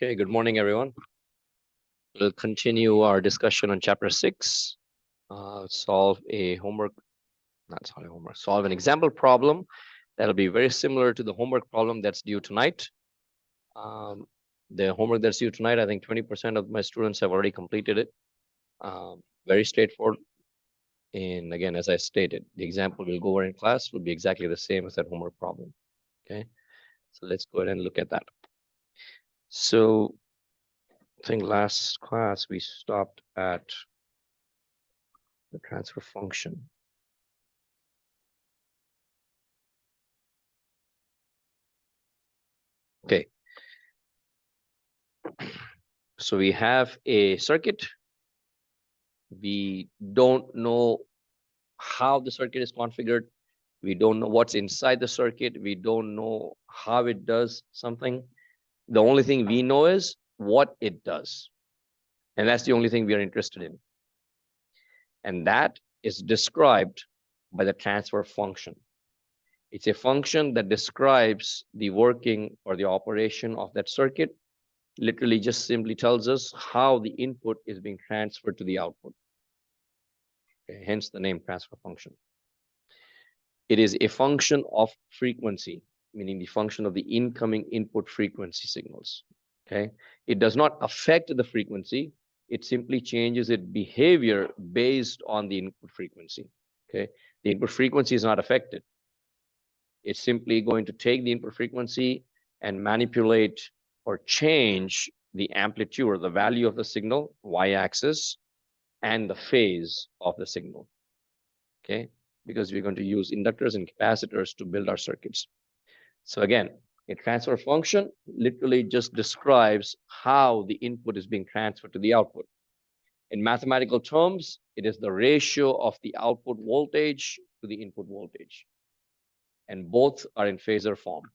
Okay, good morning, everyone. We'll continue our discussion on chapter 6. Solve an example problem that'll be very similar to the homework problem that's due tonight. The homework that's due tonight, I think 20% of my students have already completed it. Very straightforward. And again, as I stated, the example we'll go over in class will be exactly the same as that homework problem. Okay, so let's go ahead and look at that. So I think last class we stopped at the transfer function. Okay. So we have a circuit. We don't know how the circuit is configured. We don't know what's inside the circuit. We don't know how it does something. The only thing we know is what it does. And that's the only thing we are interested in. And that is described by the transfer function. It's a function that describes the working or the operation of that circuit. Literally just simply tells us how the input is being transferred to the output. Okay, hence the name transfer function. It is a function of frequency, meaning the function of the incoming input frequency signals. Okay, it does not affect the frequency. It simply changes its behavior based on the input frequency. Okay, the input frequency is not affected. It's simply going to take the input frequency and manipulate or change the amplitude or the value of the signal, y-axis, and the phase of the signal. Okay, because we're going to use inductors and capacitors to build our circuits. So again, a transfer function literally just describes how the input is being transferred to the output. In mathematical terms, it is the ratio of the output voltage to the input voltage. And both are in phasor form.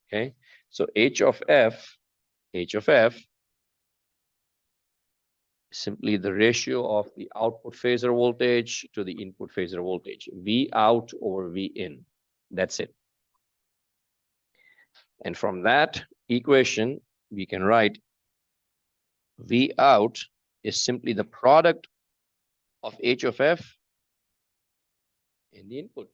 Okay, so H of F simply the ratio of the output phasor voltage to the input phasor voltage, V out over V in. That's it. And from that equation, we can write V out is simply the product of H of F and the input.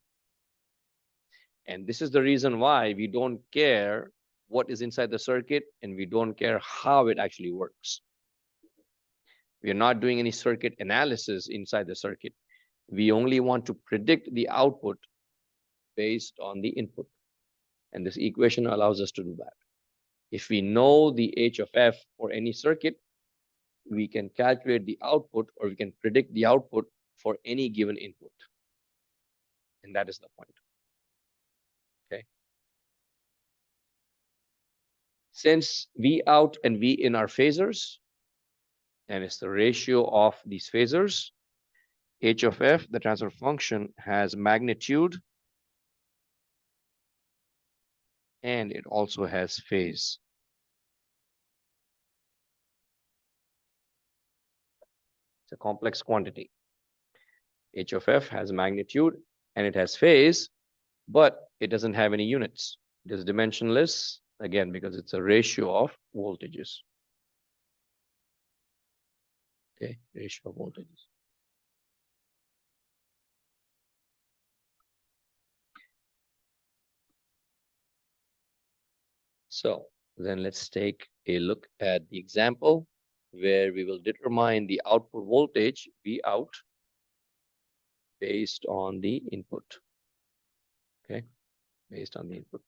And this is the reason why we don't care what is inside the circuit and we don't care how it actually works. We are not doing any circuit analysis inside the circuit. We only want to predict the output based on the input. And this equation allows us to do that. If we know the H of F for any circuit, we can calculate the output or we can predict the output for any given input. And that is the point. Okay. Since V out and V in are phasors, and it's the ratio of these phasors, H of F, the transfer function, has magnitude and it also has phase. It's a complex quantity. H of F has magnitude and it has phase, but it doesn't have any units. It is dimensionless, again, because it's a ratio of voltages. Okay, ratio of voltages. So then let's take a look at the example where we will determine the output voltage, V out, based on the input. Okay, based on the input.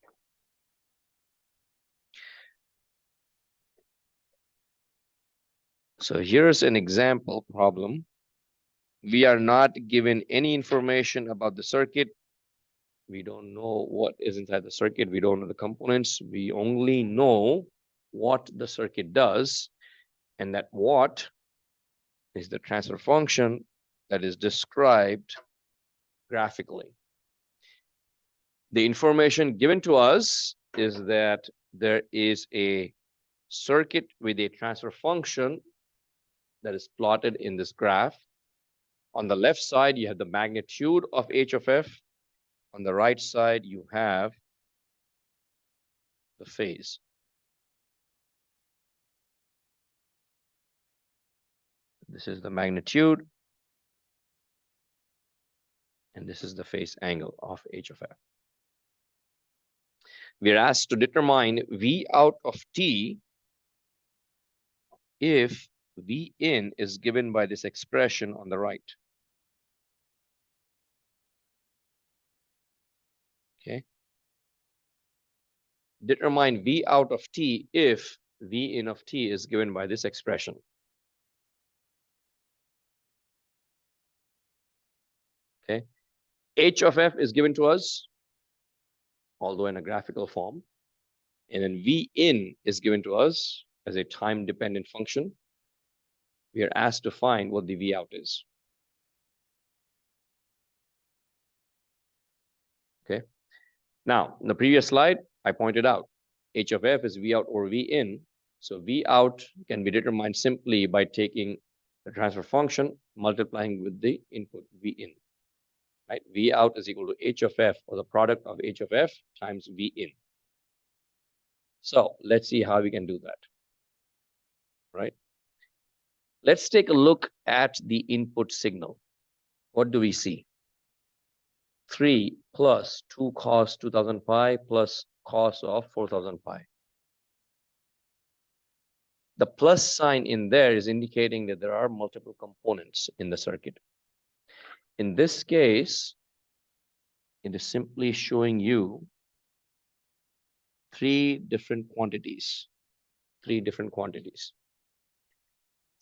So here's an example problem. We are not given any information about the circuit. We don't know what is inside the circuit. We don't know the components. We only know what the circuit does, and that what is the transfer function that is described graphically. The information given to us is that there is a circuit with a transfer function that is plotted in this graph. On the left side, you have the magnitude of H of F. On the right side, you have the phase. This is the magnitude. And this is the phase angle of h of f. We are asked to determine V out of t if V in is given by this expression on the right. Okay. Determine V out of t if V in of t is given by this expression. Okay. H of f is given to us, although in a graphical form. And then V in is given to us as a time-dependent function. We are asked to find what the V out is. Okay. Now, in the previous slide, I pointed out H of f is V out over V in. So V out can be determined simply by taking the transfer function, multiplying with the input V in. Right? V out is equal to H of f, or the product of H of f times V in. So let's see how we can do that. Right? Let's take a look at the input signal. What do we see? 3 plus 2 cos 2000 pi plus cos of 4000 pi. The plus sign in there is indicating that there are multiple components in the circuit. In this case, it is simply showing you three different quantities.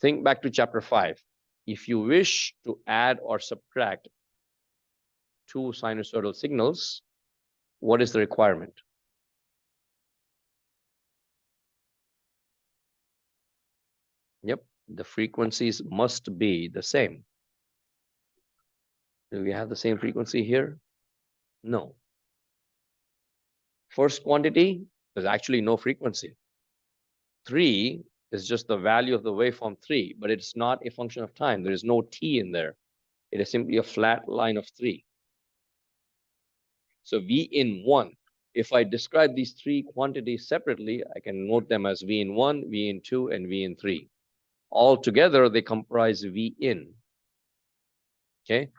Think back to chapter 5. If you wish to add or subtract two sinusoidal signals, what is the requirement? Yep, the frequencies must be the same. Do we have the same frequency here? No. First quantity, there's actually no frequency. 3 is just the value of the waveform 3, but it's not a function of time. There is no t in there. It is simply a flat line of 3. So V in 1, if I describe these three quantities separately, I can note them as V in 1, V in 2, and V in 3. All together, they comprise V in. Okay,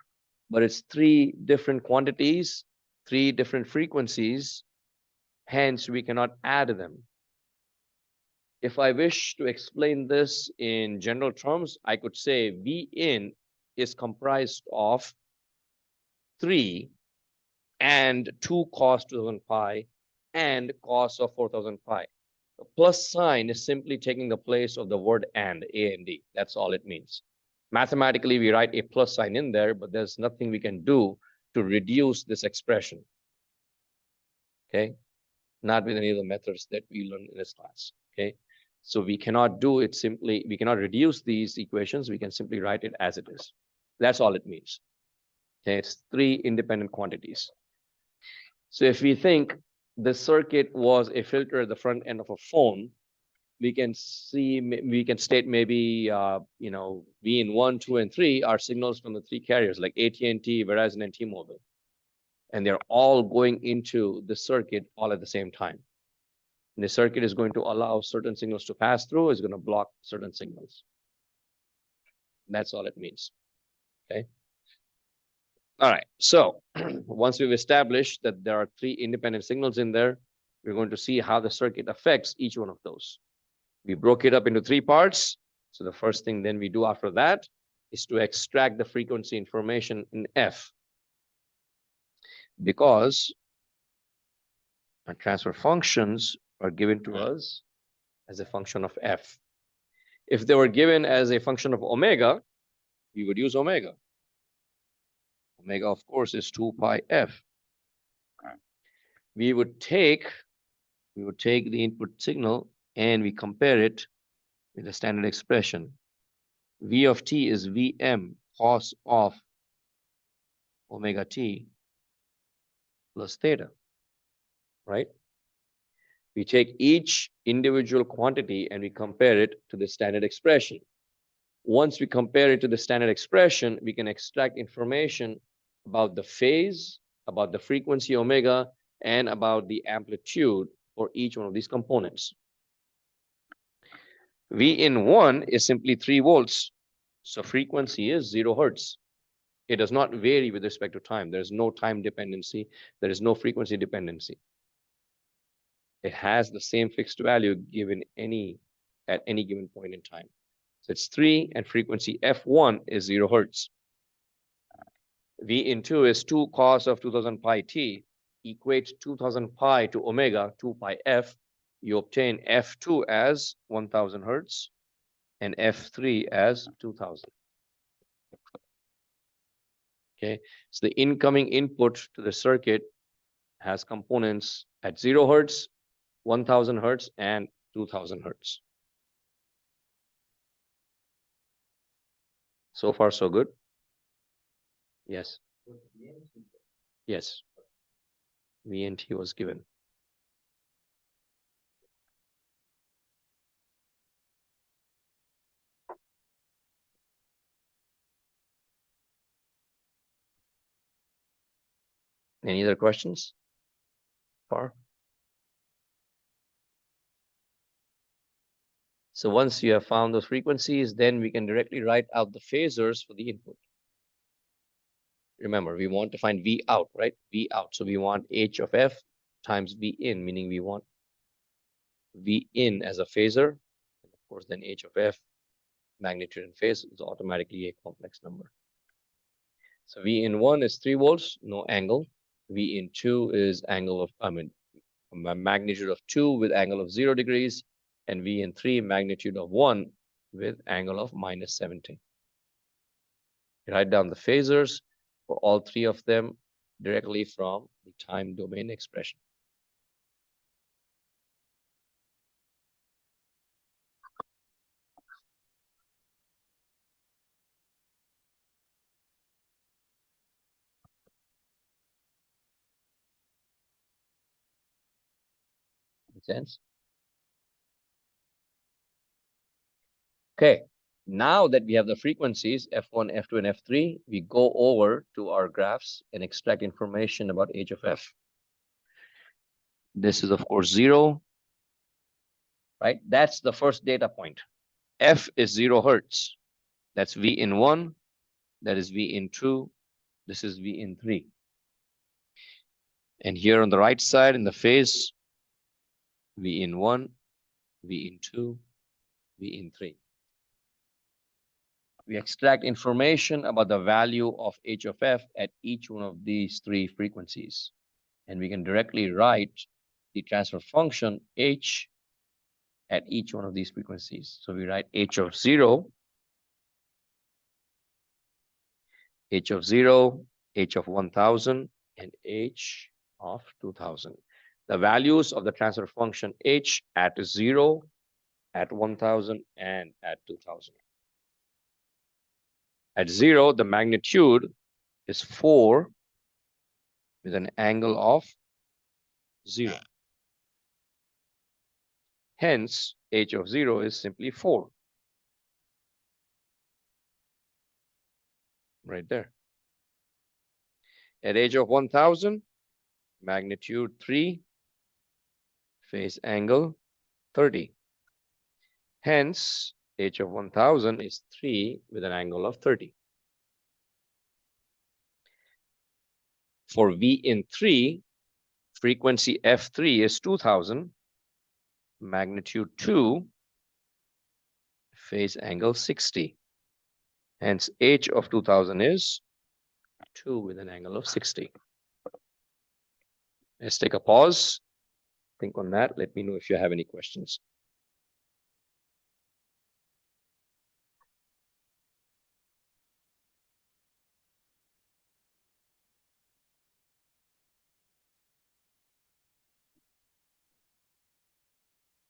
but it's three different quantities, three different frequencies, hence we cannot add them. If I wish to explain this in general terms, I could say V in is comprised of 3 and 2 cos 2000 pi and cos of 4000 pi. The plus sign is simply taking the place of the word and, A and D. That's all it means. Mathematically, we write a plus sign in there, but there's nothing we can do to reduce this expression. Okay, not with any of the methods that we learned in this class. Okay, so we cannot do it simply, we cannot reduce these equations, we can simply write it as it is. That's all it means. Okay, it's three independent quantities. So if we think the circuit was a filter at the front end of a phone, we can state maybe, V in 1, 2, and 3 are signals from the three carriers like AT&T, Verizon, and T-Mobile. And they're all going into the circuit all at the same time. And the circuit is going to allow certain signals to pass through, is going to block certain signals. That's all it means. Okay. All right, so once we've established that there are three independent signals in there, we're going to see how the circuit affects each one of those. We broke it up into three parts. So the first thing then we do after that is to extract the frequency information in F. Because our transfer functions are given to us as a function of F. If they were given as a function of omega, we would use omega. Omega, of course, is 2 pi F. We would take the input signal and we compare it with the standard expression. V of t is Vm cos of omega t plus theta, right? We take each individual quantity and we compare it to the standard expression. Once we compare it to the standard expression, we can extract information about the phase, about the frequency omega, and about the amplitude for each one of these components. V in 1 is simply 3 volts. So frequency is 0 hertz. It does not vary with respect to time. There's no time dependency. There is no frequency dependency. It has the same fixed value given at any given point in time. So it's 3 and frequency F1 is 0 hertz. V in 2 is 2 cos of 2000 pi t. Equate 2000 pi to omega 2 pi f. You obtain F2 as 1000 hertz and F3 as 2000. Okay, so the incoming input to the circuit has components at 0 hertz, 1000 hertz, and 2000 hertz. So far, so good? Yes. Yes. V and T was given. Any other questions? Far? So once you have found those frequencies, then we can directly write out the phasors for the input. Remember, we want to find V out, right? V out. So we want H of F times V in, meaning we want V in as a phasor. And of course, then H of F, magnitude and phase, is automatically a complex number. So V in 1 is 3 volts, no angle. V in 2 is angle of, a magnitude of 2 with angle of 0 degrees. And V in 3, magnitude of 1 with angle of minus 17. Write down the phasors for all three of them directly from the time domain expression. Make sense? Okay, now that we have the frequencies F1, F2, and F3, we go over to our graphs and extract information about H of F. This is, of course, 0, right? That's the first data point. F is 0 hertz. That's V in 1. That is V in 2. This is V in 3. And here on the right side in the phase, V in 1, V in 2, V in 3. We extract information about the value of H of F at each one of these three frequencies. And we can directly write the transfer function H at each one of these frequencies. So we write H of 0, H of 0, H of 1000, and H of 2000. The values of the transfer function H at 0, at 1000, and at 2000. At 0, the magnitude is 4 with an angle of 0. Hence, H of 0 is simply 4. Right there. At H of 1000, magnitude 3, phase angle 30. Hence, H of 1000 is 3 with an angle of 30. For V in 3, frequency F3 is 2000, magnitude 2, phase angle 60. Hence, H of 2000 is 2 with an angle of 60. Let's take a pause. Think on that. Let me know if you have any questions.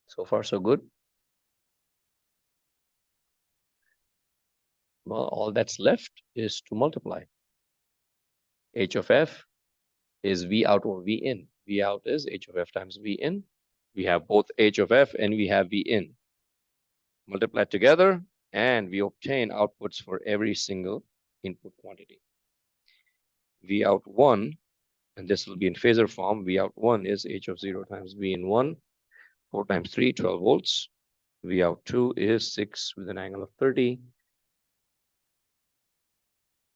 So far, so good. Well, all that's left is to multiply. H of F is V out over V in. V out is H of F times V in. We have both H of F and we have V in. Multiply together and we obtain outputs for every single input quantity. V out 1, and this will be in phasor form. V out 1 is H of 0 times V in 1. 4 times 3, 12 volts. V out 2 is 6 with an angle of 30.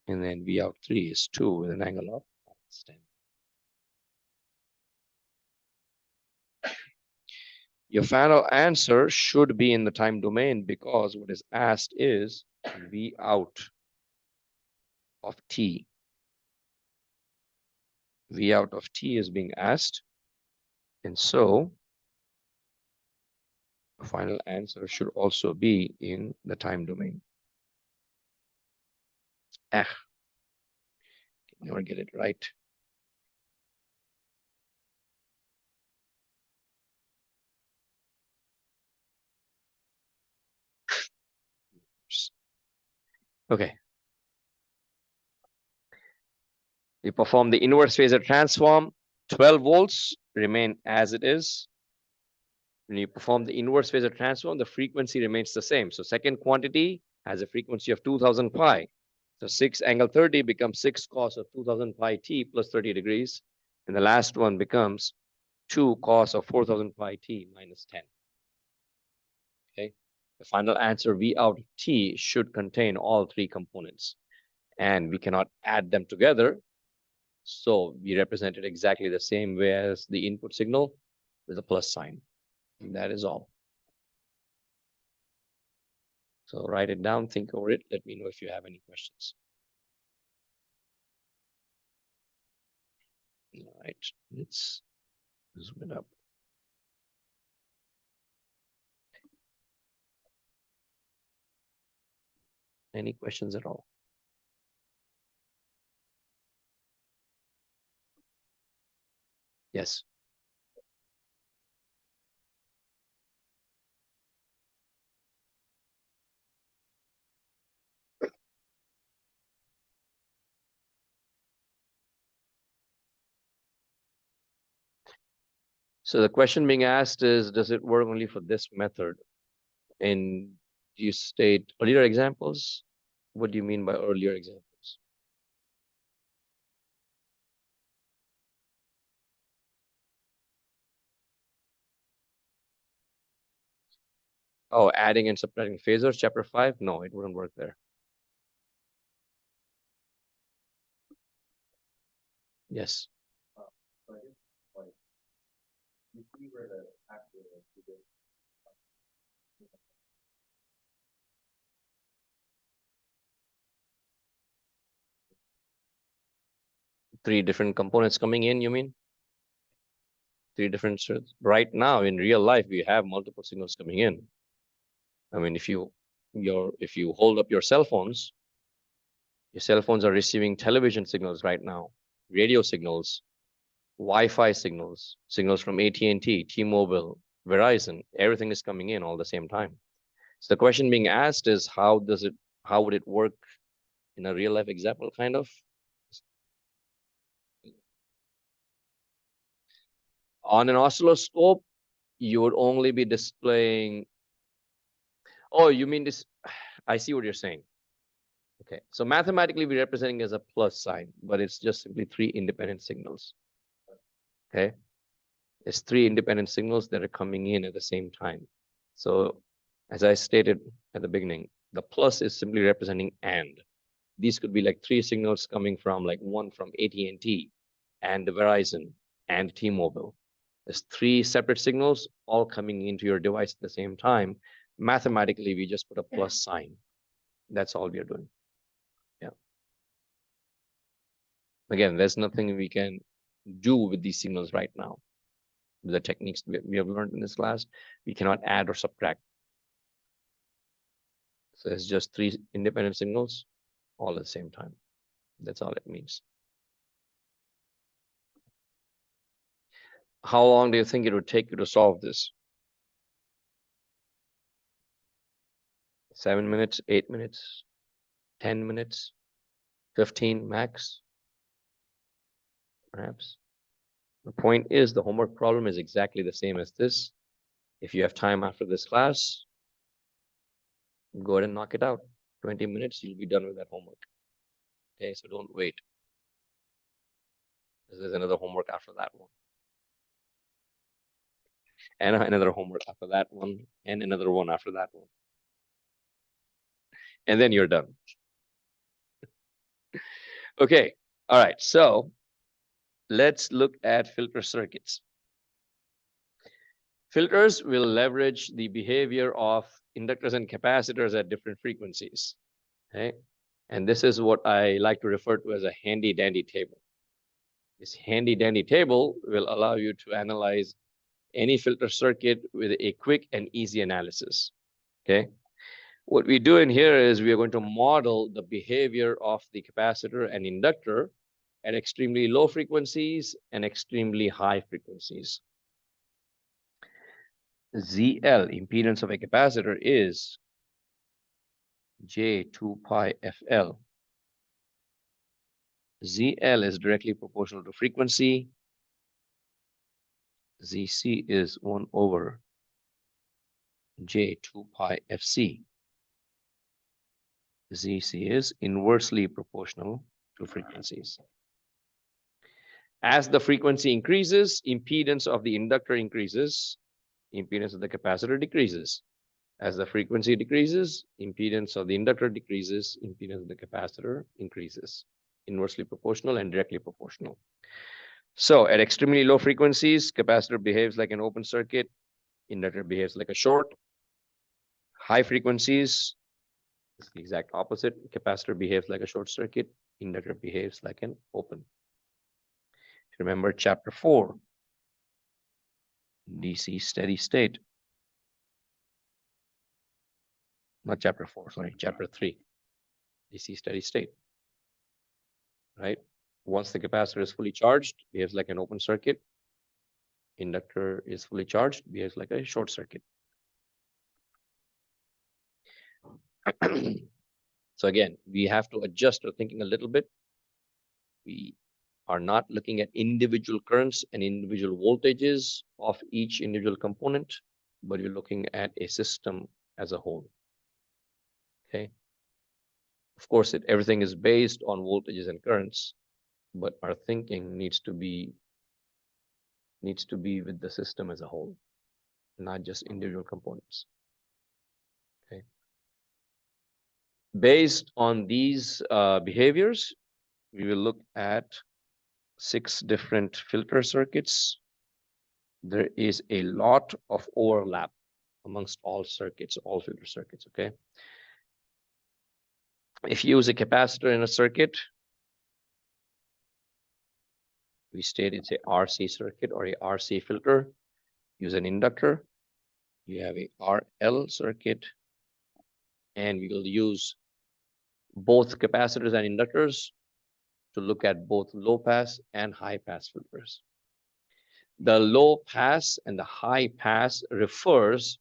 And then V out 3 is 2 with an angle of -10. Your final answer should be in the time domain because what is asked is V out of t. V out of t is being asked. And so the final answer should also be in the time domain. Never get it right. Okay. You perform the inverse phasor transform, 12 volts remain as it is. When you perform the inverse phasor transform, the frequency remains the same. So second quantity has a frequency of 2000 pi. So 6 angle 30 becomes 6 cos of 2000 pi t plus 30 degrees. And the last one becomes 2 cos of 4000 pi t minus 10. Okay. The final answer V out of t should contain all three components. And we cannot add them together. So we represent it exactly the same way as the input signal with a plus sign. And that is all. So write it down, think over it. Let me know if you have any questions. All right, let's zoom it up. Any questions at all? Yes. So the question being asked is, does it work only for this method? And you state earlier examples. What do you mean by earlier examples? Oh, adding and subtracting phasors, chapter 5? No, it wouldn't work there. Yes. Three different components coming in, you mean? Three different right now in real life, we have multiple signals coming in. I mean, if you hold up your cell phones are receiving television signals right now, radio signals, Wi-Fi signals, signals from AT&T, T-Mobile, Verizon, everything is coming in all the same time. So the question being asked is how would it work in a real life example, kind of? On an oscilloscope, you would only be displaying, oh, you mean this, I see what you're saying. Okay, so mathematically we're representing as a plus sign, but it's just simply three independent signals. Okay, it's three independent signals that are coming in at the same time. So as I stated at the beginning, the plus is simply representing and. These could be like three signals coming from like one from AT&T and Verizon and T-Mobile. There's three separate signals all coming into your device at the same time. Mathematically, we just put a plus sign. That's all we are doing. Yeah. Again, there's nothing we can do with these signals right now. With the techniques we have learned in this class, we cannot add or subtract. So it's just three independent signals all at the same time. That's all it means. How long do you think it would take you to solve this? 7 minutes, 8 minutes, 10 minutes, 15 max, perhaps. The point is the homework problem is exactly the same as this. If you have time after this class, go ahead and knock it out. 20 minutes, you'll be done with that homework. Okay, so don't wait. There's another homework after that one. And another homework after that one, and another one after that one. And then you're done. Okay, all right, so let's look at filter circuits. Filters will leverage the behavior of inductors and capacitors at different frequencies. Okay, and this is what I like to refer to as a handy dandy table. This handy dandy table will allow you to analyze any filter circuit with a quick and easy analysis. Okay, what we do in here is we are going to model the behavior of the capacitor and inductor at extremely low frequencies and extremely high frequencies. ZL, impedance of a capacitor, is J2 pi FL. ZL is directly proportional to frequency. ZC is 1 over J2 pi FC. ZC is inversely proportional to frequencies. As the frequency increases, impedance of the inductor increases, impedance of the capacitor decreases. As the frequency decreases, impedance of the inductor decreases, impedance of the capacitor increases. Inversely proportional and directly proportional. So at extremely low frequencies, capacitor behaves like an open circuit, inductor behaves like a short. High frequencies, it's the exact opposite. Capacitor behaves like a short circuit, inductor behaves like an open. Remember chapter 4, DC steady state. Not chapter 4, sorry, chapter 3, DC steady state. Right? Once the capacitor is fully charged, behaves like an open circuit. Inductor is fully charged, behaves like a short circuit. So again, we have to adjust our thinking a little bit. We are not looking at individual currents and individual voltages of each individual component, but you're looking at a system as a whole. Okay. Of course, everything is based on voltages and currents, but our thinking needs to be with the system as a whole, not just individual components. Okay. Based on these behaviors, we will look at 6 different filter circuits. There is a lot of overlap amongst all circuits, all filter circuits, okay? If you use a capacitor in a circuit, we state it's a RC circuit or a RC filter. Use an inductor, you have a RL circuit, and we will use both capacitors and inductors to look at both low pass and high pass filters. The low pass and the high pass refers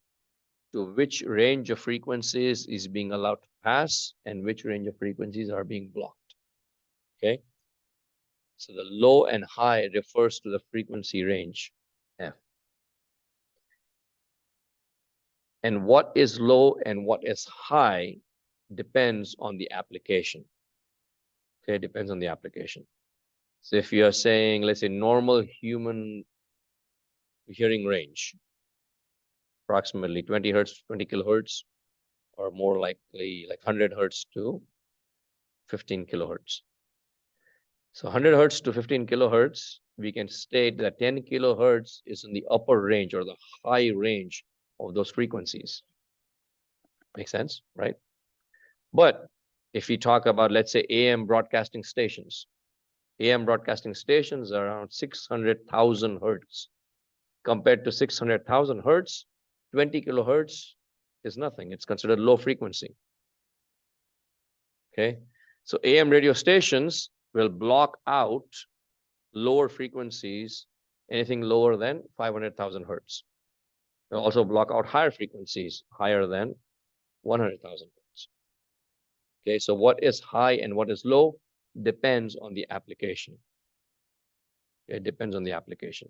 to which range of frequencies is being allowed to pass and which range of frequencies are being blocked. Okay. So the low and high refers to the frequency range F. And what is low and what is high depends on the application. Okay, depends on the application. So if you are saying, let's say, normal human hearing range, approximately 20 hertz, 20 kilohertz, or more likely like 100 hertz to 15 kilohertz. So 100 hertz to 15 kilohertz, we can state that 10 kilohertz is in the upper range or the high range of those frequencies. Make sense, right? But if we talk about, let's say, AM broadcasting stations, AM broadcasting stations are around 600,000 hertz. Compared to 600,000 hertz, 20 kilohertz is nothing. It's considered low frequency. Okay, so AM radio stations will block out lower frequencies, anything lower than 500,000 hertz. They'll also block out higher frequencies, higher than 100,000 hertz. Okay, so what is high and what is low depends on the application. It depends on the application,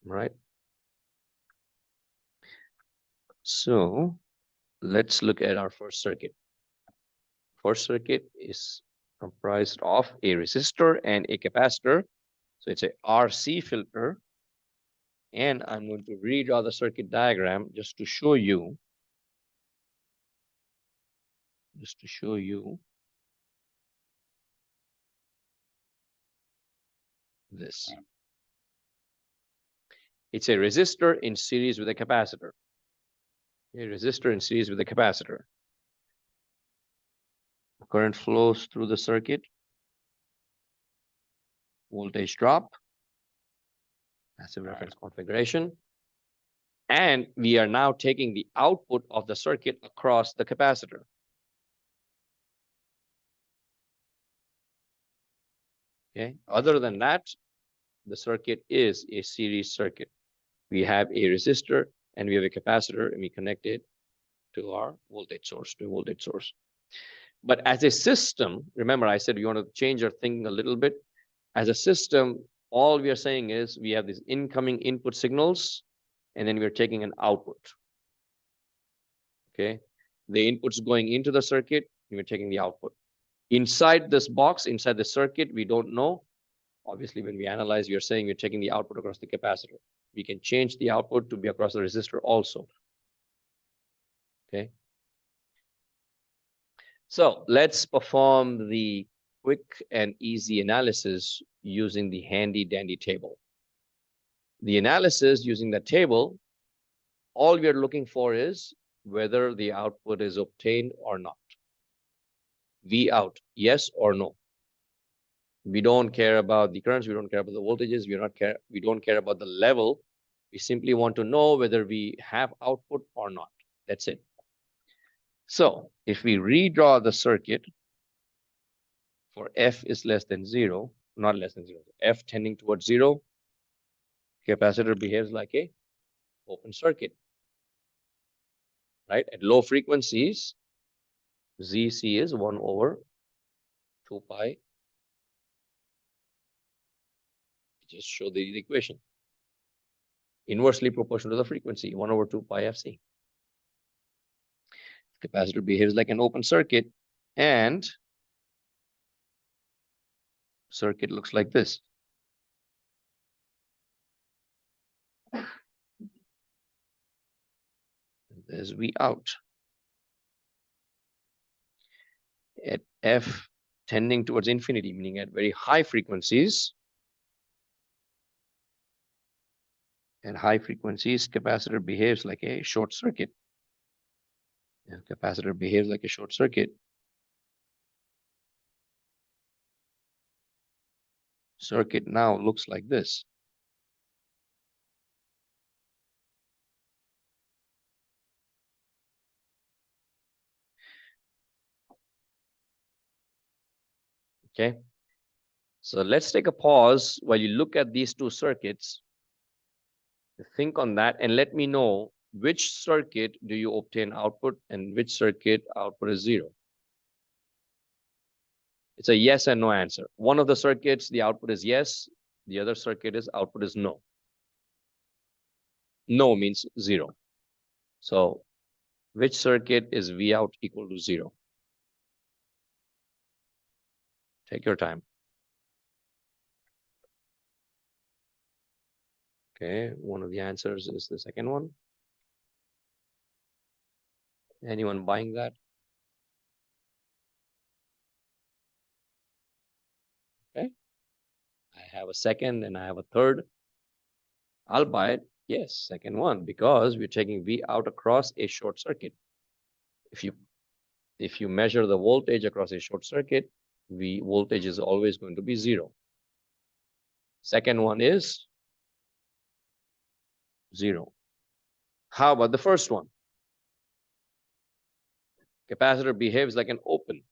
right? So let's look at our first circuit. First circuit is comprised of a resistor and a capacitor. So it's a RC filter. And I'm going to redraw the circuit diagram just to show you. this. It's a resistor in series with a capacitor. A resistor in series with a capacitor. Current flows through the circuit. Voltage drop. Passive reference configuration. And we are now taking the output of the circuit across the capacitor. Okay. Other than that, the circuit is a series circuit. We have a resistor and we have a capacitor, and we connect it to our voltage source, to a voltage source. But as a system, remember I said we want to change our thinking a little bit. As a system, all we are saying is we have these incoming input signals, and then we're taking an output. Okay, the input's going into the circuit, and we're taking the output. Inside this box, inside the circuit, we don't know. Obviously, when we analyze, we are saying we're taking the output across the capacitor. We can change the output to be across the resistor also. Okay. So let's perform the quick and easy analysis using the handy dandy table. The analysis using the table, all we are looking for is whether the output is obtained or not. V out, yes or no. We don't care about the currents, we don't care about the voltages, we don't care about the level. We simply want to know whether we have output or not. That's it. So if we redraw the circuit for F is less than 0, not less than 0, F tending towards 0, capacitor behaves like a open circuit. Right? At low frequencies, ZC is 1 over 2 pi. Just show the equation. Inversely proportional to the frequency, 1 over 2 pi FC. Capacitor behaves like an open circuit, and circuit looks like this. There's V out. At F tending towards infinity, meaning at very high frequencies, at high frequencies, capacitor behaves like a short circuit. And capacitor behaves like a short circuit. Circuit now looks like this. Okay. So let's take a pause while you look at these two circuits. Think on that and let me know which circuit do you obtain output and which circuit output is 0. It's a yes and no answer. One of the circuits, the output is yes. The other circuit is output is no. No means 0. So which circuit is V out equal to 0? Take your time. Okay, one of the answers is the second one. Anyone buying that? Okay. I have a second and I have a third. I'll buy it. Yes, second one, because we're taking V out across a short circuit. If you measure the voltage across a short circuit, V voltage is always going to be 0. Second one is 0. How about the first one? Capacitor behaves like an open.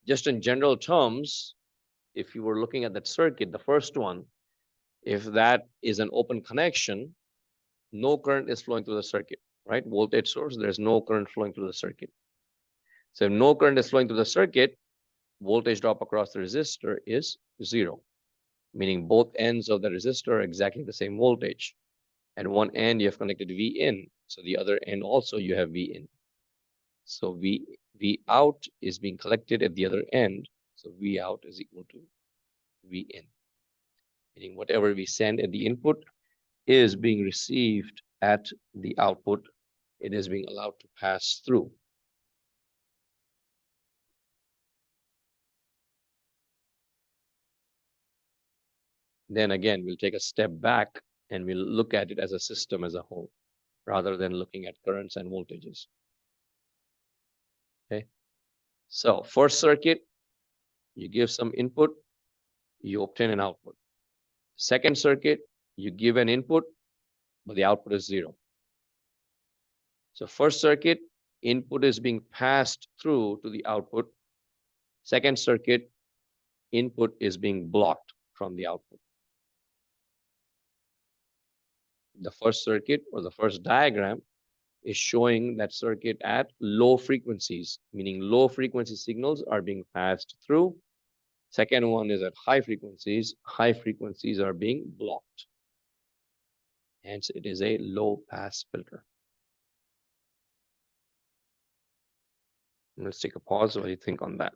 Just in general terms, if you were looking at that circuit, the first one, if that is an open connection, no current is flowing through the circuit, right? Voltage source, there's no current flowing through the circuit. So if no current is flowing through the circuit, voltage drop across the resistor is 0, meaning both ends of the resistor are exactly the same voltage. At one end, you have connected V in, so the other end also you have V in. So V out is being collected at the other end, so V out is equal to V in, meaning whatever we send at the input is being received at the output. It is being allowed to pass through. then again, we'll take a step back and we'll look at it as a system as a whole, rather than looking at currents and voltages. Okay. So first circuit, you give some input, you obtain an output. Second circuit, you give an input, but the output is 0. So first circuit, input is being passed through to the output. Second circuit, input is being blocked from the output. The first circuit or the first diagram is showing that circuit at low frequencies, meaning low frequency signals are being passed through. Second one is at high frequencies are being blocked. Hence, it is a low pass filter. Let's take a pause. What do you think on that?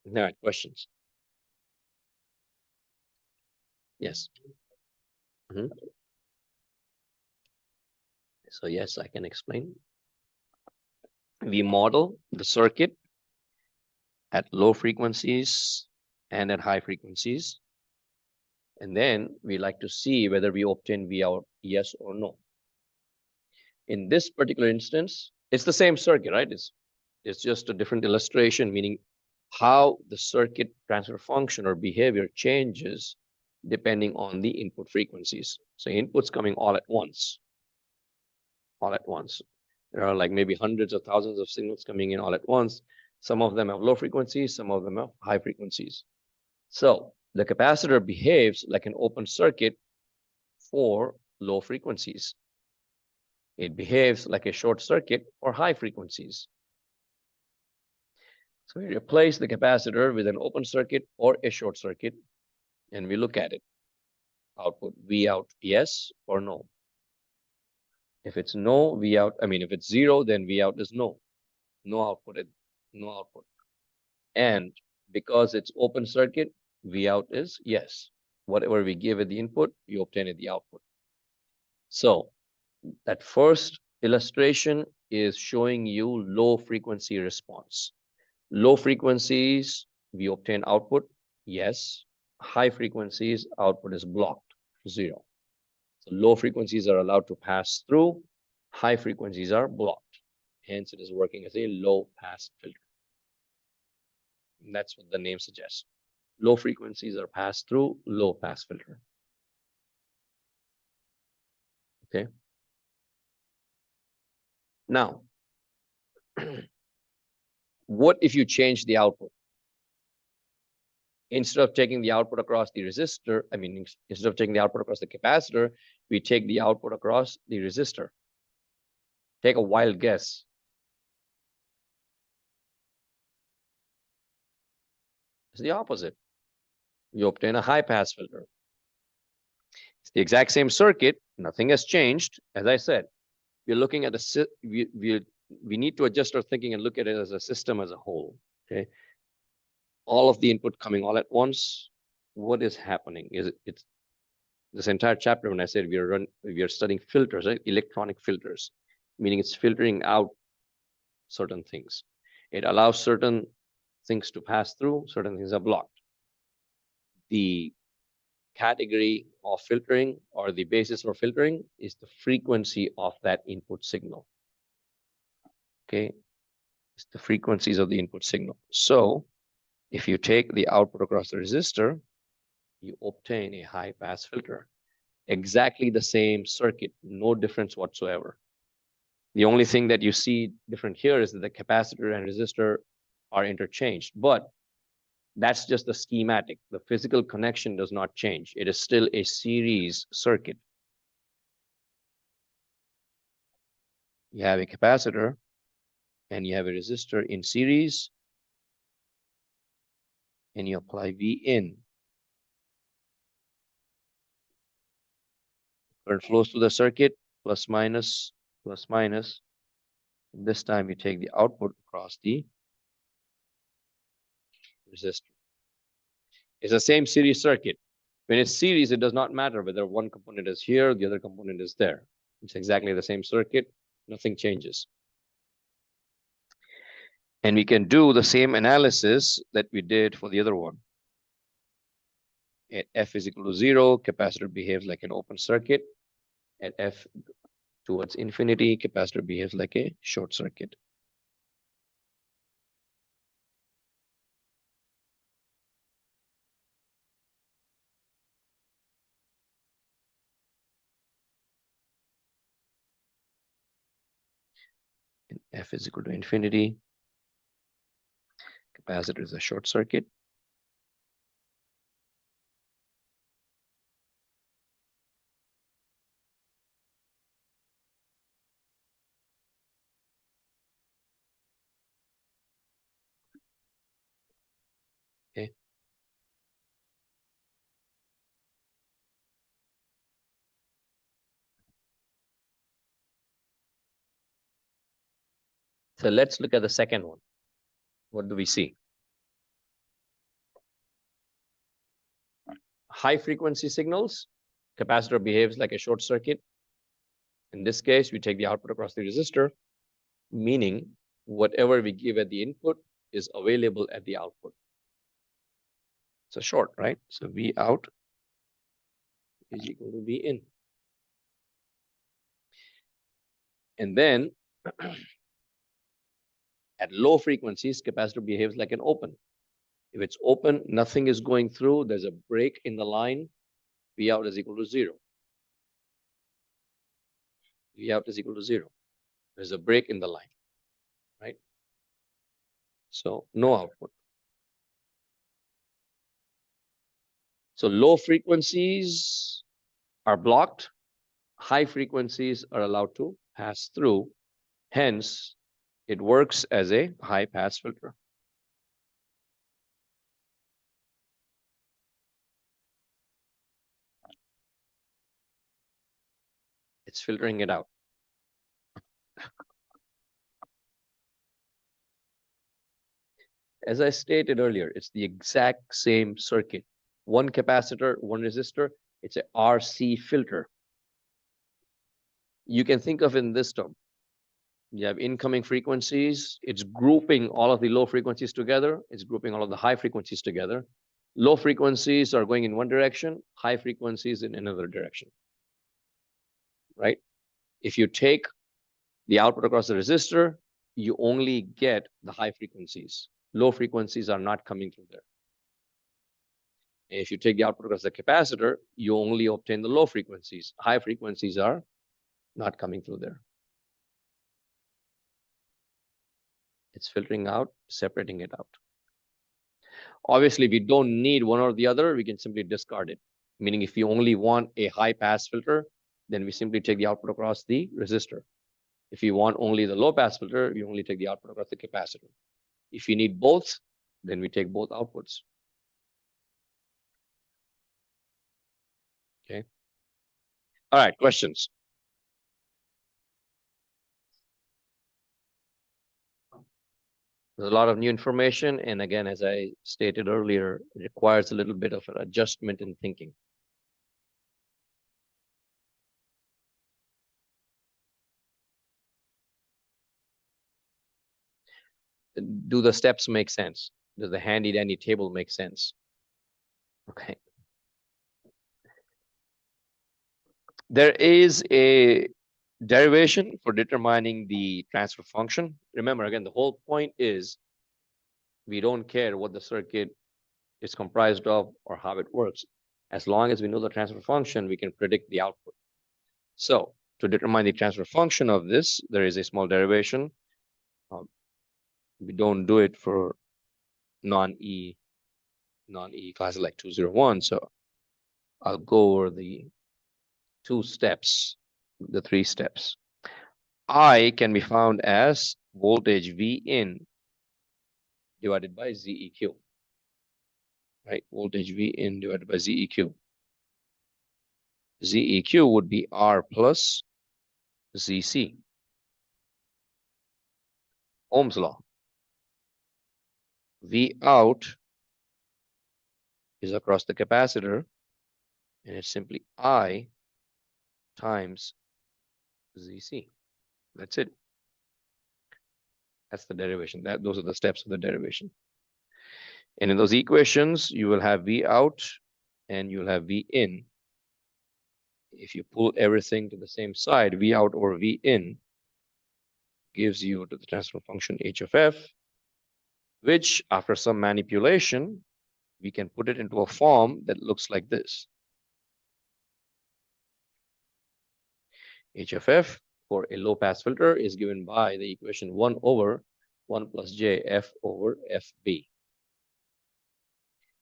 All right, questions? Yes. So yes, I can explain. We model the circuit at low frequencies and at high frequencies. And then we like to see whether we obtain V out yes or no. In this particular instance, it's the same circuit, right? It's just a different illustration, meaning how the circuit transfer function or behavior changes depending on the input frequencies. So inputs coming all at once. All at once. There are like maybe hundreds of thousands of signals coming in all at once. Some of them have low frequencies, some of them have high frequencies. So the capacitor behaves like an open circuit for low frequencies. It behaves like a short circuit for high frequencies. So we replace the capacitor with an open circuit or a short circuit, and we look at it. Output V out yes or no. If it's no, V out, if it's 0, then V out is no. No output, no output. And because it's open circuit, V out is yes. Whatever we give it the input, you obtain it the output. So that first illustration is showing you low frequency response. Low frequencies, we obtain output, yes. High frequencies, output is blocked, 0. So low frequencies are allowed to pass through, high frequencies are blocked. Hence, it is working as a low pass filter. And that's what the name suggests. Low frequencies are passed through, low pass filter. Okay. Now, what if you change the output? Instead of taking the output across the resistor, instead of taking the output across the capacitor, we take the output across the resistor. Take a wild guess. It's the opposite. You obtain a high pass filter. It's the exact same circuit. Nothing has changed. As I said, we're looking at we need to adjust our thinking and look at it as a system as a whole. Okay. All of the input coming all at once. What is happening? It's this entire chapter when I said we are studying filters, right? Electronic filters, meaning it's filtering out certain things. It allows certain things to pass through, certain things are blocked. The category of filtering or the basis for filtering is the frequency of that input signal. Okay, it's the frequencies of the input signal. So if you take the output across the resistor, you obtain a high pass filter. Exactly the same circuit, no difference whatsoever. The only thing that you see different here is that the capacitor and resistor are interchanged, but that's just the schematic. The physical connection does not change. It is still a series circuit. You have a capacitor and you have a resistor in series, and you apply V in. Current flows through the circuit, plus minus, plus minus. This time you take the output across the resistor. It's the same series circuit. When it's series, it does not matter whether one component is here, the other component is there. It's exactly the same circuit, nothing changes. And we can do the same analysis that we did for the other one. At F is equal to 0, capacitor behaves like an open circuit. At F towards infinity, capacitor behaves like a short circuit. And F is equal to infinity. Capacitor is a short circuit. Okay. So let's look at the second one. What do we see? High frequency signals, capacitor behaves like a short circuit. In this case, we take the output across the resistor, meaning whatever we give at the input is available at the output. It's a short, right? So V out is equal to V in. And then at low frequencies, capacitor behaves like an open. If it's open, nothing is going through. There's a break in the line. V out is equal to 0. V out is equal to 0. There's a break in the line, right? So no output. So low frequencies are blocked. High frequencies are allowed to pass through. Hence, it works as a high pass filter. It's filtering it out. As I stated earlier, it's the exact same circuit. One capacitor, one resistor. It's a RC filter. You can think of it in this term. You have incoming frequencies. It's grouping all of the low frequencies together. It's grouping all of the high frequencies together. Low frequencies are going in one direction, high frequencies in another direction, right? If you take the output across the resistor, you only get the high frequencies. Low frequencies are not coming through there. If you take the output across the capacitor, you only obtain the low frequencies. High frequencies are not coming through there. It's filtering out, separating it out. Obviously, we don't need one or the other. We can simply discard it. Meaning if you only want a high pass filter, then we simply take the output across the resistor. If you want only the low pass filter, we only take the output across the capacitor. If you need both, then we take both outputs. Okay. All right, questions? There's a lot of new information. And again, as I stated earlier, it requires a little bit of an adjustment in thinking. Do the steps make sense? Does the handy dandy table make sense? Okay. There is a derivation for determining the transfer function. Remember, again, the whole point is we don't care what the circuit is comprised of or how it works. As long as we know the transfer function, we can predict the output. So to determine the transfer function of this, there is a small derivation. We don't do it for non-E classes like 201. So I'll go over the two steps, the three steps. I can be found as voltage V in divided by ZEQ, right? Voltage V in divided by ZEQ. ZEQ would be R plus ZC. Ohm's law. V out is across the capacitor. And it's simply I times ZC. That's it. That's the derivation. Those are the steps of the derivation. And in those equations, you will have V out and you'll have V in. If you pull everything to the same side, V out or V in gives you to the transfer function h of f, which after some manipulation, we can put it into a form that looks like this. H of f for a low pass filter is given by the equation 1 over 1 plus j f over fb,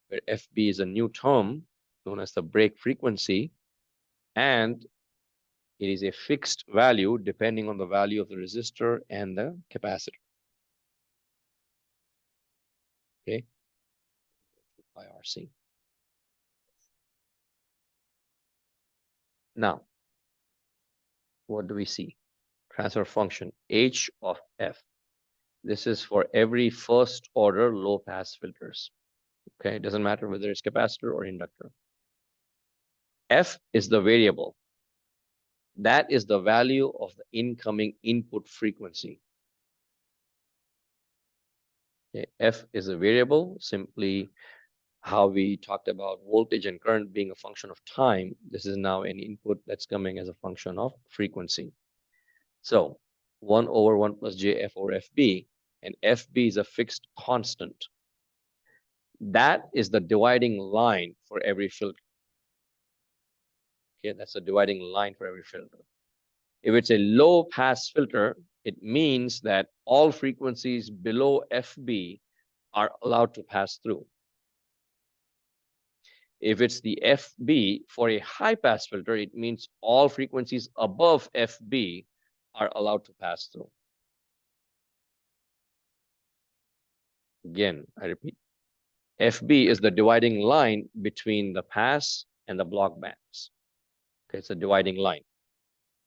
where fb is a new term known as the break frequency, and it is a fixed value depending on the value of the resistor and the capacitor. Okay, by RC. Now, what do we see? Transfer function h of f. This is for every first order low pass filters. Okay, it doesn't matter whether it's capacitor or inductor. F is the variable. That is the value of the incoming input frequency. Okay, F is a variable, simply how we talked about voltage and current being a function of time. This is now an input that's coming as a function of frequency. So 1 over 1 plus jf over fb, and fb is a fixed constant. That is the dividing line for every filter. Okay, that's a dividing line for every filter. If it's a low pass filter, it means that all frequencies below FB are allowed to pass through. If it's the FB for a high pass filter, it means all frequencies above FB are allowed to pass through. Again, I repeat, FB is the dividing line between the pass and the block bands. Okay, it's a dividing line.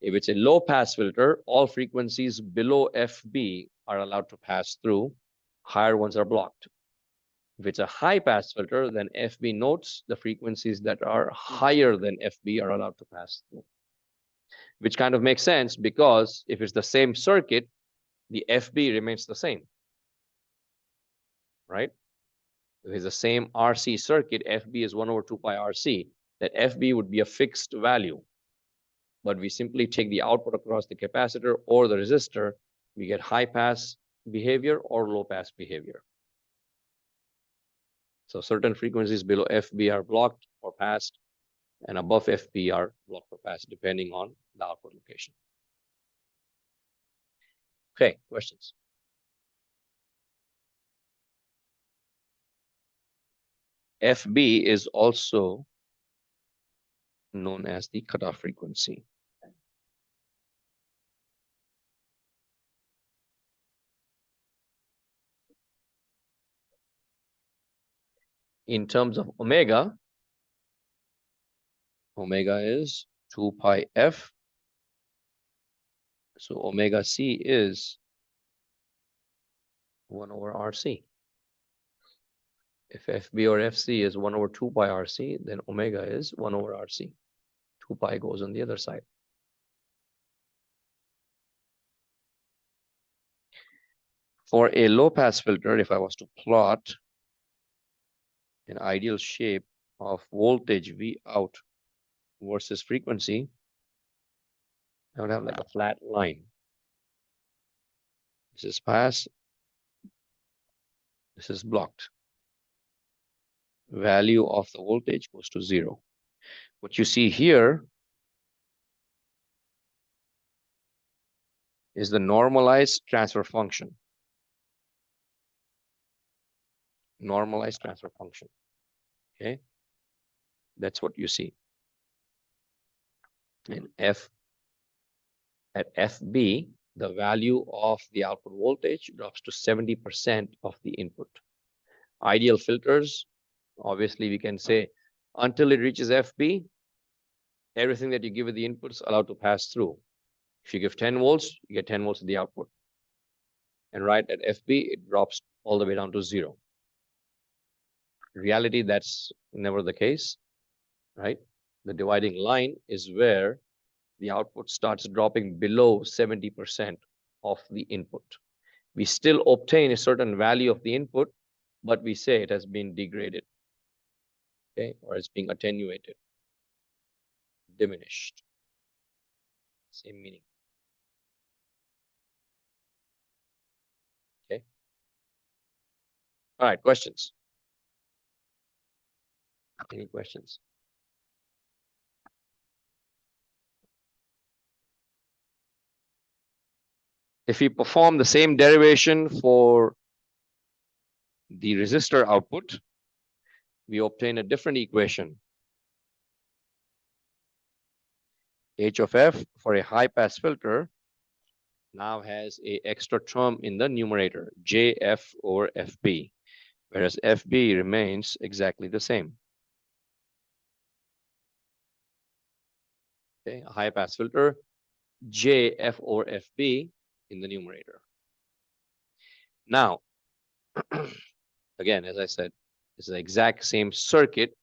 If it's a low pass filter, all frequencies below FB are allowed to pass through. Higher ones are blocked. If it's a high pass filter, then FB notes the frequencies that are higher than FB are allowed to pass through. Which kind of makes sense because if it's the same circuit, the FB remains the same. Right? If it's the same RC circuit, FB is 1 over 2 pi RC, that FB would be a fixed value. But we simply take the output across the capacitor or the resistor, we get high pass behavior or low pass behavior. So certain frequencies below FB are blocked or passed, and above FB are blocked or passed, depending on the output location. Okay, questions? FB is also known as the cutoff frequency. In terms of omega, omega is 2 pi f. So omega c is 1 over RC. If FB or FC is 1 over 2 pi RC, then omega is 1 over RC. 2 pi goes on the other side. For a low pass filter, if I was to plot an ideal shape of voltage V out versus frequency, I would have like a flat line. This is pass, this is blocked. Value of the voltage goes to 0. What you see here is the normalized transfer function. Normalized transfer function. Okay, that's what you see. And at FB, the value of the output voltage drops to 70% of the input. Ideal filters, obviously we can say until it reaches FB, everything that you give it the input is allowed to pass through. If you give 10 volts, you get 10 volts at the output. And right at FB, it drops all the way down to 0. In reality, that's never the case, right? The dividing line is where the output starts dropping below 70% of the input. We still obtain a certain value of the input, but we say it has been degraded, okay, or it's being attenuated, diminished. Same meaning. Okay. All right, questions? Any questions? If we perform the same derivation for the resistor output, we obtain a different equation. H of f for a high pass filter now has a extra term in the numerator, JF over FB, whereas FB remains exactly the same. Okay, a high pass filter, JF over FB in the numerator. Now, again, as I said, it's the exact same circuit.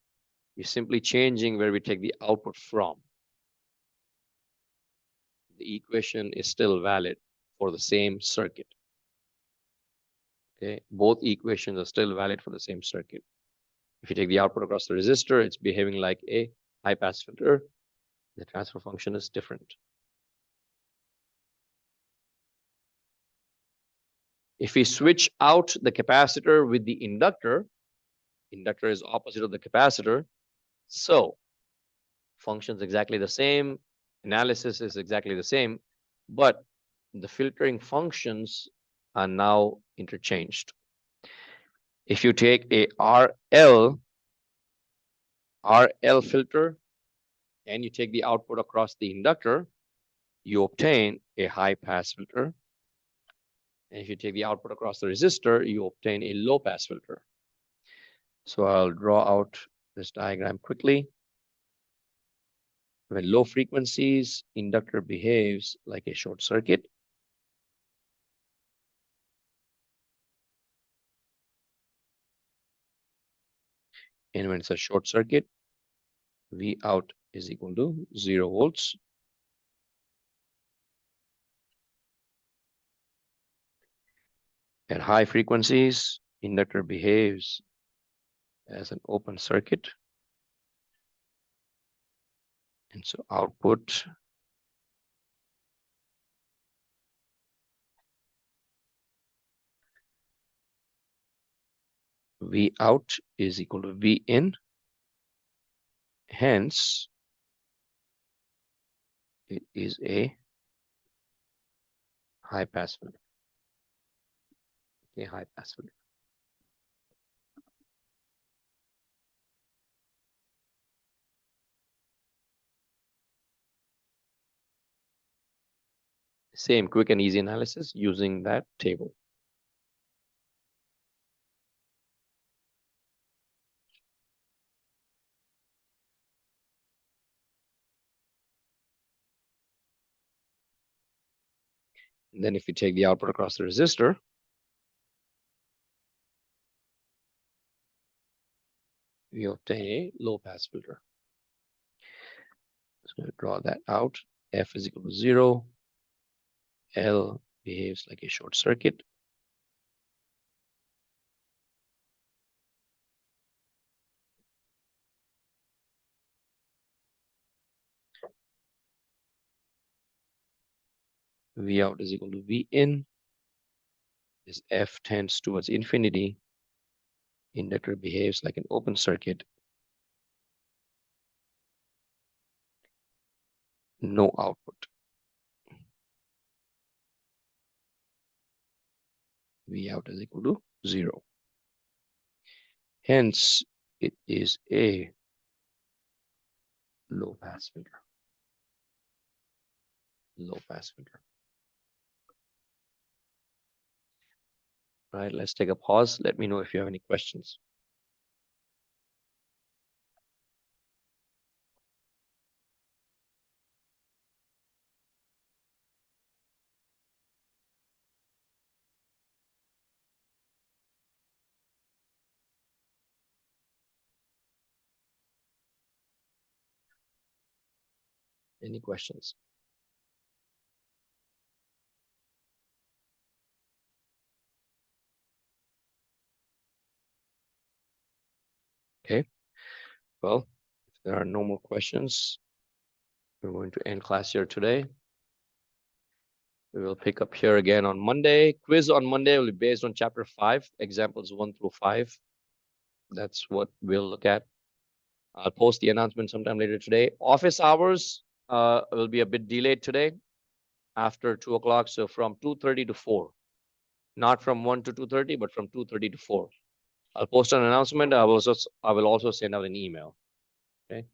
We're simply changing where we take the output from. The equation is still valid for the same circuit. Okay, both equations are still valid for the same circuit. If you take the output across the resistor, it's behaving like a high pass filter. The transfer function is different. If we switch out the capacitor with the inductor is opposite of the capacitor. So functions exactly the same, analysis is exactly the same, but the filtering functions are now interchanged. If you take a RL filter and you take the output across the inductor, you obtain a high pass filter. And if you take the output across the resistor, you obtain a low pass filter. So I'll draw out this diagram quickly. When low frequencies, inductor behaves like a short circuit. And when it's a short circuit, V out is equal to 0 volts. At high frequencies, inductor behaves as an open circuit. And so output V out is equal to V in. Hence, it is a high pass filter. A high pass filter. Same quick and easy analysis using that table. And then if you take the output across the resistor, we obtain a low pass filter. So draw that out. F is equal to 0. L behaves like a short circuit. V out is equal to V in. As F tends towards infinity, inductor behaves like an open circuit. No output. V out is equal to 0. Hence, it is a low pass filter. Low pass filter. All right, let's take a pause. Let me know if you have any questions. Any questions? Okay, well, if there are no more questions, we're going to end class here today. We will pick up here again on Monday. Quiz on Monday will be based on chapter 5, examples 1 through 5. That's what we'll look at. I'll post the announcement sometime later today. Office hours will be a bit delayed today after 2 o'clock. So from 2:30 to 4, not from 1 to 2:30, but from 2:30 to 4. I'll post an announcement. I will also send out an email. Okay.